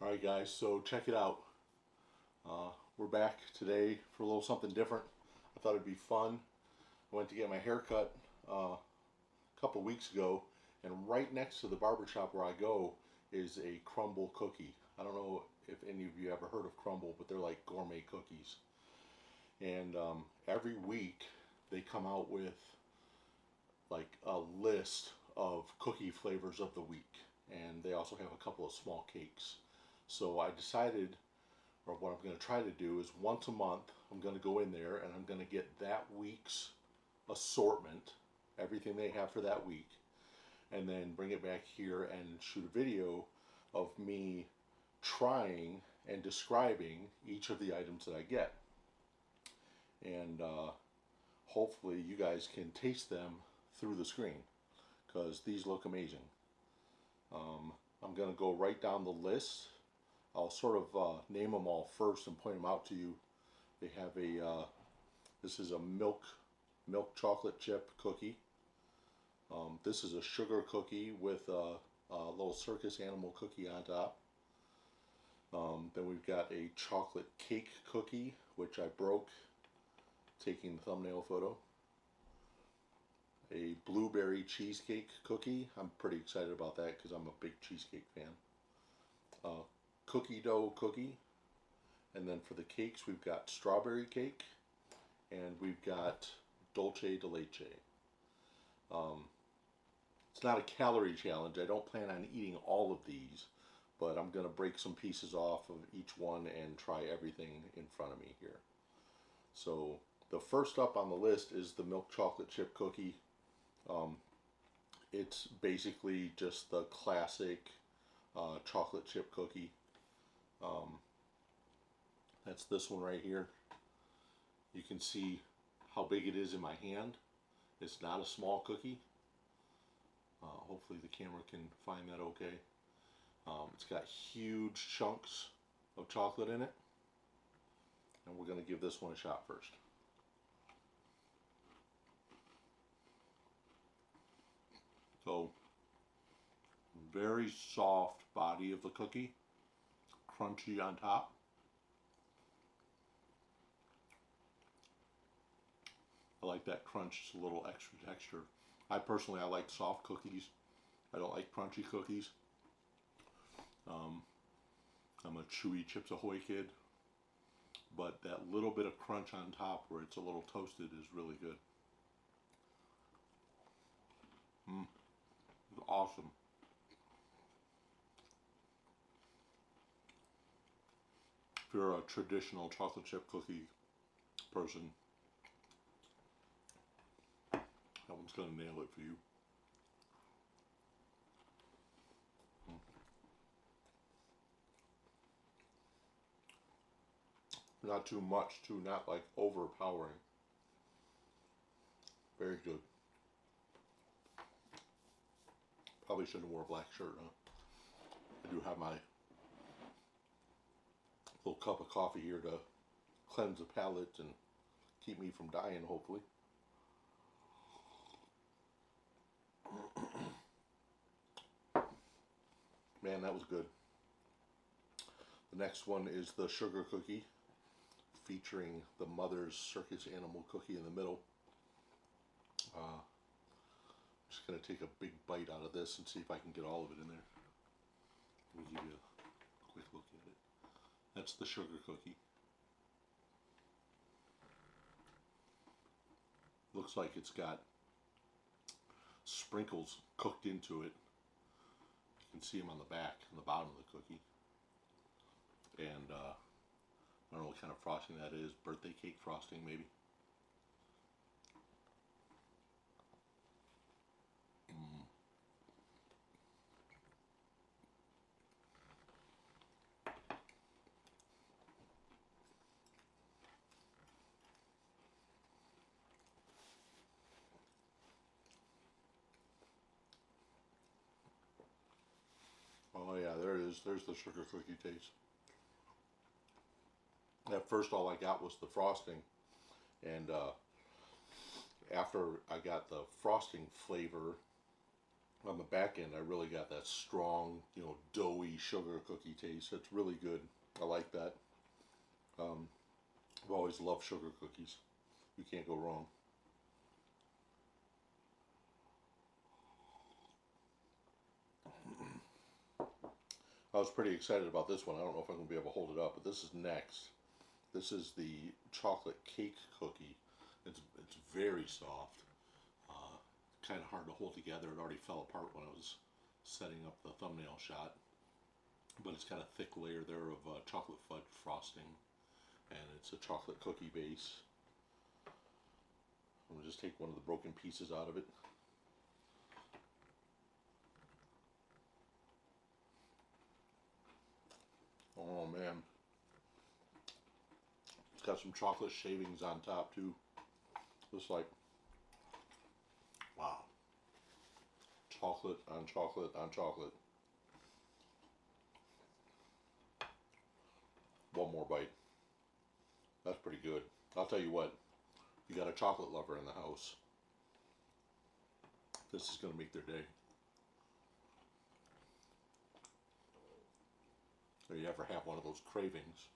Alright guys, so check it out. We're back today for a little something different. I thought it'd be fun. I went to get my hair cut a couple weeks ago, and right next to the barber shop where I go is a crumbl cookie. I don't know if any of you ever heard of crumbl, but they're like gourmet cookies. And every week they come out with like a list of cookie flavors of the week, and they also have a couple of small cakes. So I decided, or what I'm going to try to do is once a month I'm going to go in there and I'm going to get that week's assortment, everything they have for that week, and then bring it back here and shoot a video of me trying and describing each of the items that I get. And hopefully you guys can taste them through the screen, because these look amazing. I'm going to go right down the list. I'll sort of name them all first and point them out to you. They have this is a milk chocolate chip cookie. This is a sugar cookie with a little circus animal cookie on top. Then we've got a chocolate cake cookie, which I broke taking the thumbnail photo. A blueberry cheesecake cookie. I'm pretty excited about that because I'm a big cheesecake fan. Cookie dough cookie. And then for the cakes we've got strawberry cake and we've got dulce de leche. It's not a calorie challenge. I don't plan on eating all of these, but I'm going to break some pieces off of each one and try everything in front of me here. So the first up on the list is the milk chocolate chip cookie. It's basically just the classic chocolate chip cookie. That's this one right here. You can see how big it is in my hand. It's not a small cookie. Hopefully the camera can find that okay. It's got huge chunks of chocolate in it. And we're going to give this one a shot first. So, very soft body of the cookie, crunchy on top. I like that crunch, it's a little extra texture. I like soft cookies. I don't like crunchy cookies. I'm a chewy Chips Ahoy kid, but that little bit of crunch on top where it's a little toasted is really good. It's awesome. If you're a traditional chocolate chip cookie person, that one's going to nail it for you. Not too much, too, not like overpowering. Very good. Probably shouldn't have wore a black shirt, huh? I do have my little cup of coffee here to cleanse the palate and keep me from dying, hopefully. Man, that was good. The next one is the sugar cookie, featuring the mother's circus animal cookie in the middle. I'm just going to take a big bite out of this and see if I can get all of it in there. Let me give you a quick look at it. That's the sugar cookie. Looks like it's got sprinkles cooked into it. You can see them on the back and the bottom of the cookie. And I don't know what kind of frosting that is. Birthday cake frosting, maybe. Oh yeah, there it is. There's the sugar cookie taste. At first all I got was the frosting, and after I got the frosting flavor, On the back end, I really got that strong, doughy sugar cookie taste. It's really good. I like that. Um, I've always loved sugar cookies. You can't go wrong. I was pretty excited about this one. I don't know if I'm going to be able to hold it up, but this is next. This is the chocolate cake cookie. It's very soft. Kind of hard to hold together. It already fell apart when I was setting up the thumbnail shot. But it's got a thick layer there of chocolate fudge frosting, and it's a chocolate cookie base. I'm going to just take one of the broken pieces out of it. Oh man. It's got some chocolate shavings on top too. Just like, wow. Chocolate on chocolate on chocolate. One more bite. That's pretty good. I'll tell you what, you got a chocolate lover in the house, this is going to make their day. Or you ever have one of those cravings.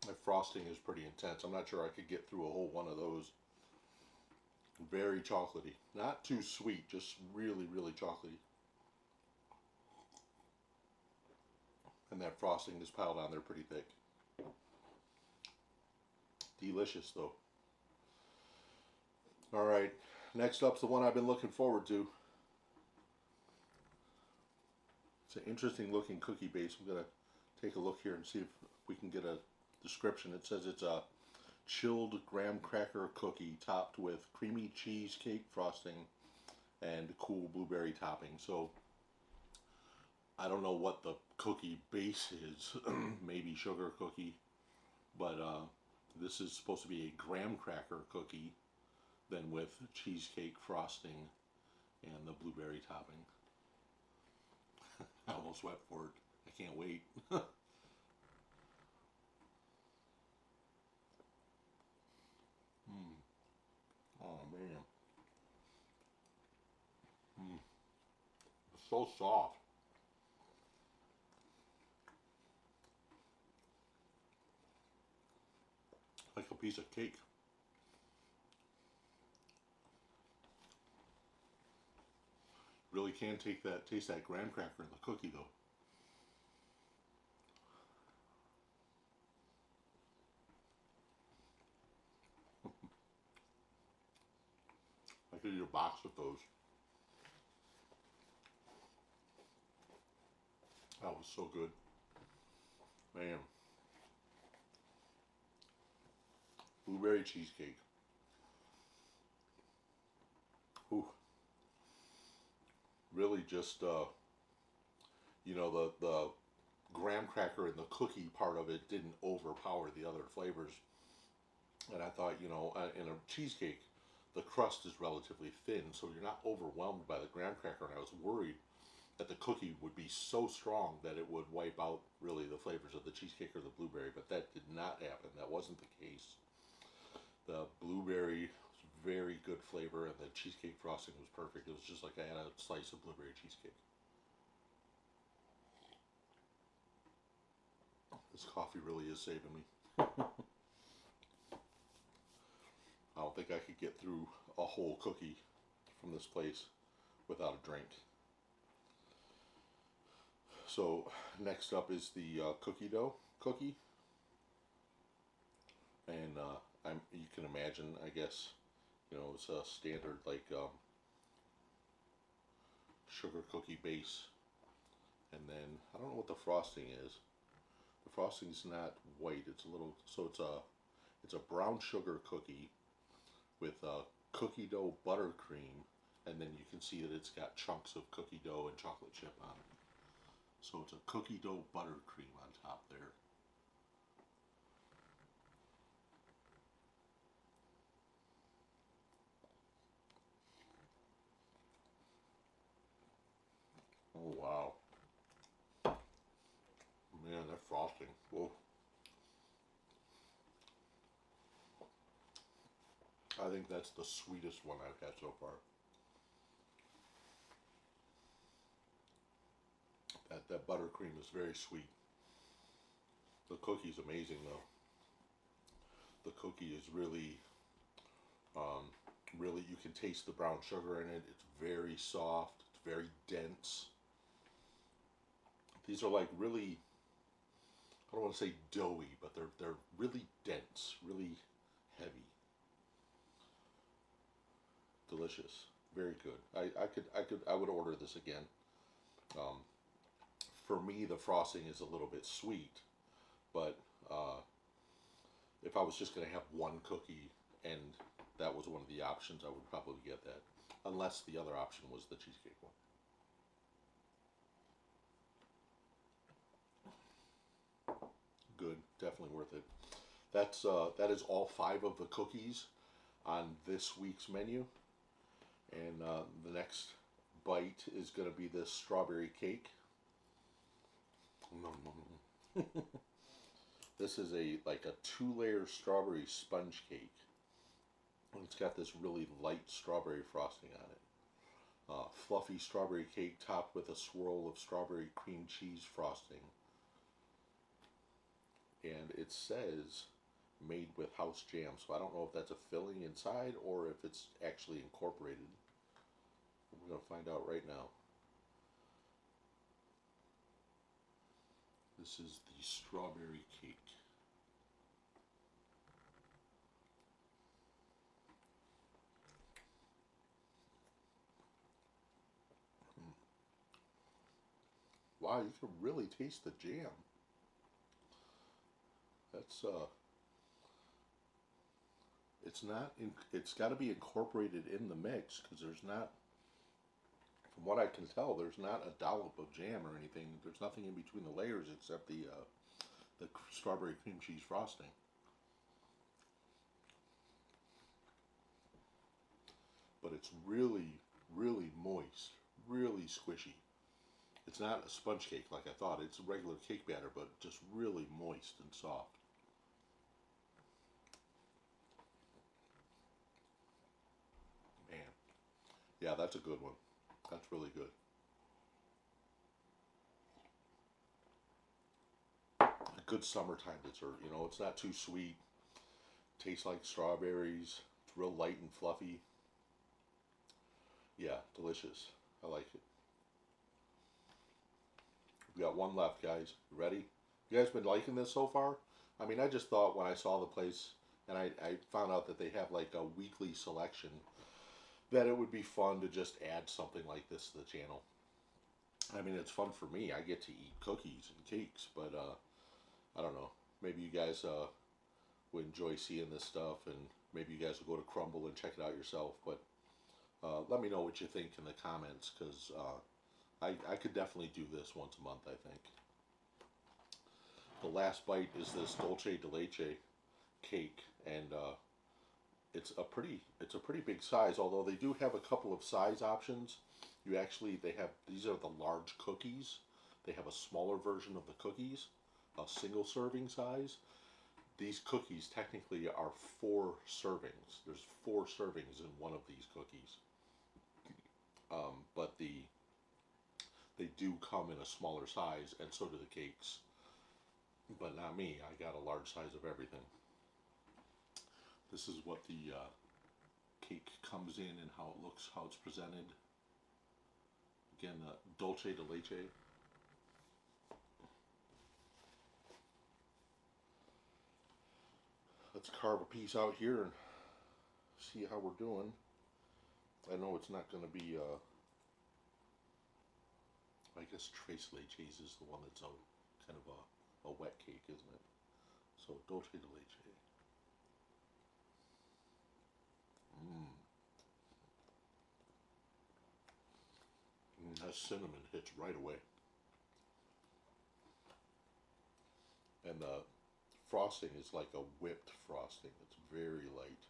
My frosting is pretty intense. I'm not sure I could get through a whole one of those. Very chocolatey. Not too sweet, just really, really chocolatey. And that frosting is piled on there pretty thick. Delicious though. All right, next up's the one I've been looking forward to. It's an interesting looking cookie base. I'm gonna take a look here and see if we can get a description. It says it's a chilled graham cracker cookie topped with creamy cheesecake frosting and cool blueberry topping. So I don't know what the cookie base is. Maybe sugar cookie, but this is supposed to be a graham cracker cookie, then with cheesecake frosting and the blueberry topping. I almost went for it. I can't wait. Mm. Oh man. Mm. It's so soft. Like a piece of cake. Really can taste that graham cracker in the cookie though. I could eat a box of those. That was so good. Man. Blueberry cheesecake. Ooh. Really just the graham cracker and the cookie part of it didn't overpower the other flavors. And I thought, in a cheesecake, the crust is relatively thin, so you're not overwhelmed by the graham cracker. And I was worried that the cookie would be so strong that it would wipe out really the flavors of the cheesecake or the blueberry, but that did not happen. That wasn't the case. The blueberry was very good flavor, and the cheesecake frosting was perfect. It was just like I had a slice of blueberry cheesecake. This coffee really is saving me. I don't think I could get through a whole cookie from this place without a drink. So next up is the cookie dough cookie, and you can imagine, I guess, it's a standard like sugar cookie base, and then I don't know what the frosting is. The frosting's not white; it's a little, so it's a brown sugar cookie with cookie dough buttercream, and then you can see that it's got chunks of cookie dough and chocolate chip on it. So it's a cookie dough buttercream on top there. Oh wow, man, that frosting. Whoa. I think that's the sweetest one I've had so far. That buttercream is very sweet. The cookie's amazing though. The cookie is really, um, really, you can taste the brown sugar in it. It's very soft. It's very dense. These are like really, I don't want to say doughy, but they're really dense, really heavy. Delicious. Very good. I would order this again. Um, for me, the frosting is a little bit sweet, but uh, if I was just going to have one cookie and that was one of the options, I would probably get that. Unless the other option was the cheesecake one. Good, definitely worth it. That is all five of the cookies on this week's menu, and the next bite is going to be this strawberry cake. Nom, nom, nom. This is a like a two-layer strawberry sponge cake. It's got this really light strawberry frosting on it. Fluffy strawberry cake topped with a swirl of strawberry cream cheese frosting. And it says made with house jam. So I don't know if that's a filling inside or if it's actually incorporated. We're going to find out right now. This is the strawberry cake. Wow, you can really taste the jam. That's it's not in, it's got to be incorporated in the mix because there's not, from what I can tell, there's not a dollop of jam or anything. There's nothing in between the layers except the strawberry cream cheese frosting. But it's really, really moist, really squishy. It's not a sponge cake like I thought. It's a regular cake batter, but just really moist and soft. Man, yeah, that's a good one. That's really good. A good summertime dessert. You know, it's not too sweet. Tastes like strawberries. It's real light and fluffy. Yeah, delicious. I like it. We got one left, guys. You ready? You guys been liking this so far? I mean, I just thought when I saw the place and I found out that they have like a weekly selection that it would be fun to just add something like this to the channel. I mean, it's fun for me. I get to eat cookies and cakes, but I don't know. Maybe you guys would enjoy seeing this stuff, and maybe you guys will go to crumbl and check it out yourself. But let me know what you think in the comments, because I could definitely do this once a month, I think. The last bite is this dulce de leche cake, and it's a pretty big size. Although they do have a couple of size options. They have, these are the large cookies. They have a smaller version of the cookies, a single serving size. These cookies technically are 4 servings. There's 4 servings in one of these cookies. But they do come in a smaller size, and so do the cakes. But not me. I got a large size of everything. This is what the cake comes in and how it looks, how it's presented. Again, dulce de leche. Let's carve a piece out here and see how we're doing. I know it's not going to be, I guess tres leches is the one that's a kind of a wet cake, isn't it? So dulce de leche. That cinnamon hits right away. And the frosting is like a whipped frosting. It's very light.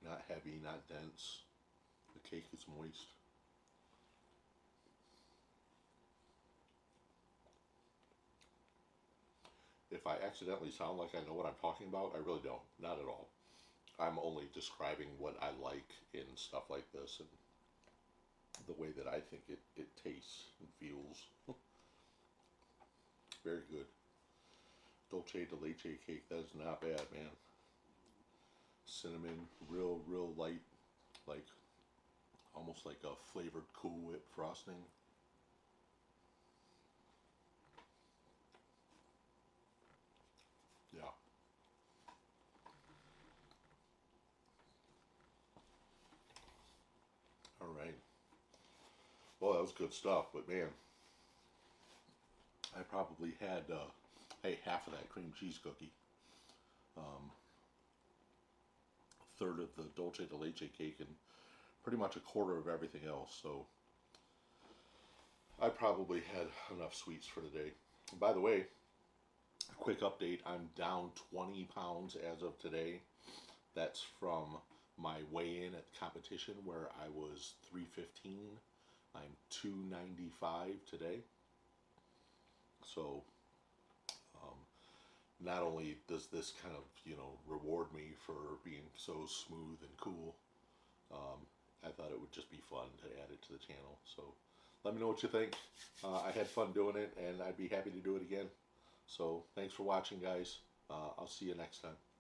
Not heavy, not dense. The cake is moist. If I accidentally sound like I know what I'm talking about, I really don't. Not at all. I'm only describing what I like in stuff like this and the way that I think it tastes and feels. Very good. Dolce de leche cake, that is not bad, man. Cinnamon, real light, like almost like a flavored Cool Whip frosting. Yeah. All right. Well, that was good stuff, but man, I probably had hey, half of that cream cheese cookie, um, third of the dulce de leche cake, and pretty much a quarter of everything else. So I probably had enough sweets for the day. And by the way, a quick update: I'm down 20 pounds as of today. That's from my weigh-in at the competition where I was 315. I'm 295 today. So um, not only does this kind of reward me for being so smooth and cool, um, I thought it would just be fun to add it to the channel. So let me know what you think. I had fun doing it, and I'd be happy to do it again. So thanks for watching, guys. I'll see you next time.